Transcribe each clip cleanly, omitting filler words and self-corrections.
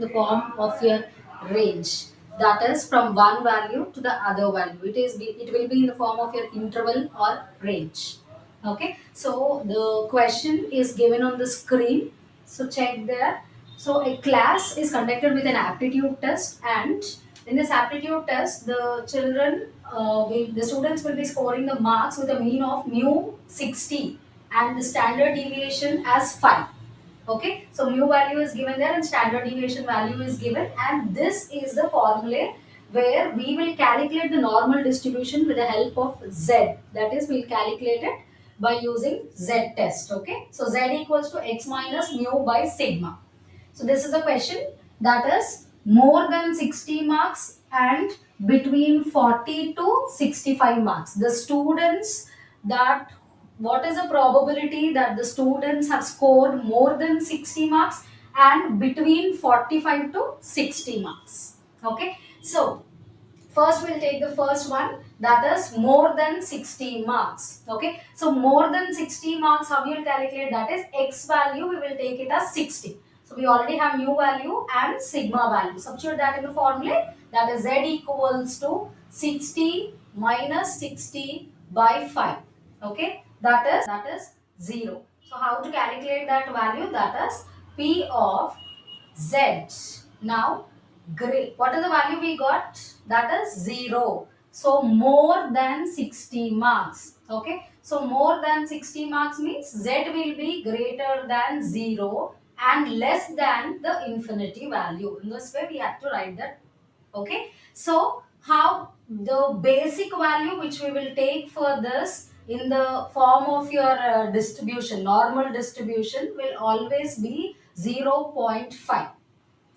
the form of your range, that is from one value to the other value. It will be in the form of your interval or range. Okay, so the question is given on the screen, so check there. So a class is conducted with an aptitude test, and in this aptitude test the students will be scoring the marks with a mean of mu 60 and the standard deviation as 5. Okay, so mu value is given there and standard deviation value is given, and this is the formula where we will calculate the normal distribution with the help of z. That is, we'll calculate it by using z test. Okay, so z equals to x minus mu by sigma. So this is a question that is more than 60 marks and between 40 to 65 marks. The students that what is the probability that the students have scored more than 60 marks and between 45 to 60 marks. Okay. So first we'll take the first one, that is more than 60 marks. Okay. So more than 60 marks, how you will calculate, that is x value we will take it as 60. So we already have mu value and sigma value. Substitute that in the formula, that is z equals to 60 minus 60 by 5. Okay, that is 0. So how to calculate that value, that is p of z. Now great, what is the value we got, that is 0. So more than 60 marks. Okay, so more than 60 marks means z will be greater than 0 and less than the infinity value. In this way we have to write that. Okay, so how the basic value which we will take for this in the form of your distribution, normal distribution, will always be 0.5.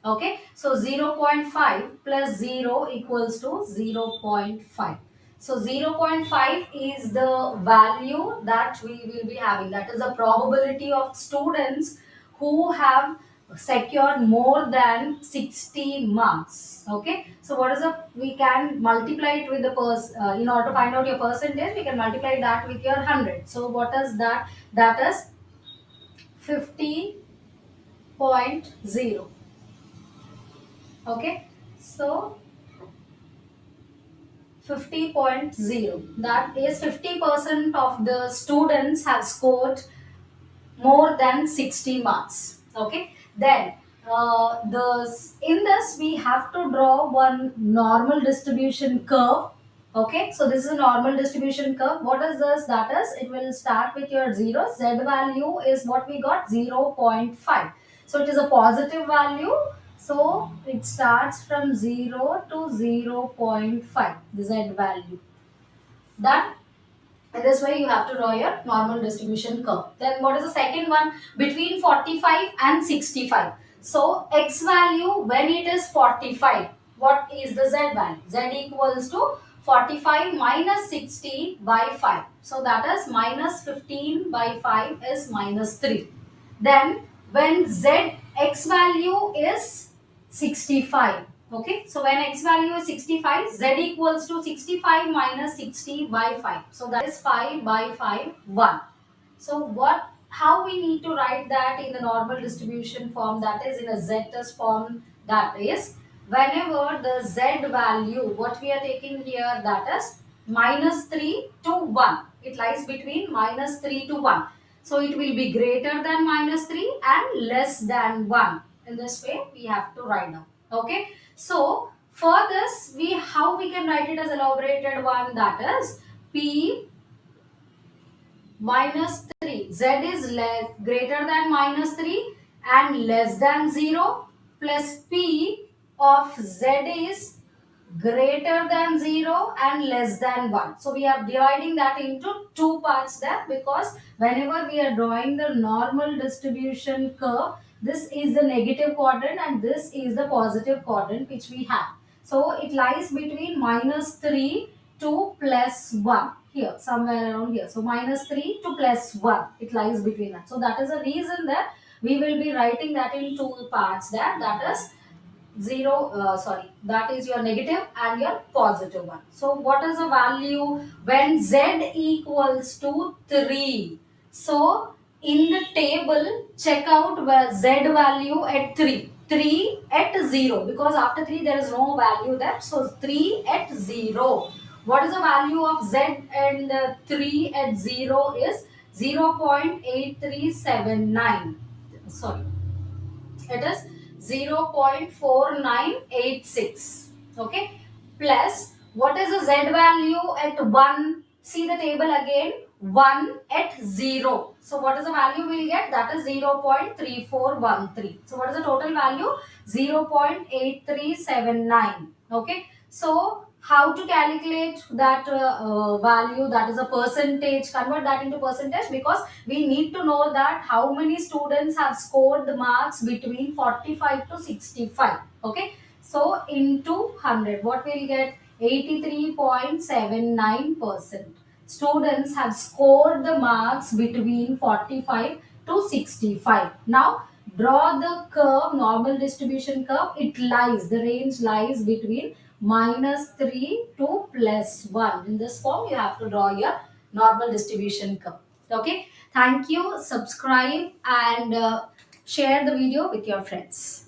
Okay, so 0.5 plus 0 equals to 0.5. So 0.5 is the value that we will be having. That is the probability of students who have secured more than 60 marks. Okay, so what is the, we can multiply it with the in order to find out your percentage, we can multiply that with your 100. So what is that? That is 50.0. Okay, so 50.0, that is 50% of the students have scored more than 60 marks. Okay, then in this we have to draw one normal distribution curve. Okay, so this is a normal distribution curve. What is this? That is, it will start with your 0. Z value is what we got, 0.5. So it is a positive value. So it starts from 0 to 0.5, the Z value. Done? In this way, you have to draw your normal distribution curve. Then what is the second one? Between 45 and 65. So x value when it is 45, what is the z value? Z equals to 45 minus 60 by 5. So that is minus 15 by 5 is minus 3. Then when z x value is 65. Okay, so when x value is 65, z equals to 65 minus 60 by 5. So that is 5 by 5, 1. So how we need to write that in the normal distribution form, that is in a z-test form, that is whenever the z value, what we are taking here, that is minus 3 to 1. It lies between minus 3 to 1. So it will be greater than minus 3 and less than 1. In this way, we have to write down. Okay. So for this, how we can write it as elaborated one, that is p minus 3. Z is greater than minus 3 and less than 0, plus p of z is greater than 0 and less than 1. So we are dividing that into two parts there, because whenever we are drawing the normal distribution curve, this is the negative quadrant and this is the positive quadrant which we have. So it lies between minus 3 to plus 1 here, somewhere around here. So minus 3 to plus 1, it lies between that. So that is the reason that we will be writing that in two parts there, that is that is your negative and your positive one. So what is the value when z equals to 3? So in the table, check out where z value at 3. 3 at 0, because after 3 there is no value there. So 3 at 0. What is the value of z and 3 at 0 is 0.8379. Sorry, it is 0.4986. Okay, plus what is the z value at 1? See the table again. 1 at 0. So what is the value we will get? That is 0.3413. So what is the total value? 0.8379. Okay, so how to calculate that value, that is a percentage, convert that into percentage, because we need to know that how many students have scored the marks between 45 to 65. Okay, so into 100, what will get? 83.79% students have scored the marks between 45 to 65. Now draw the curve, normal distribution curve. It lies, the range lies between -3 to +1. In this form, you have to draw your normal distribution curve. Okay. Thank you. Subscribe and share the video with your friends.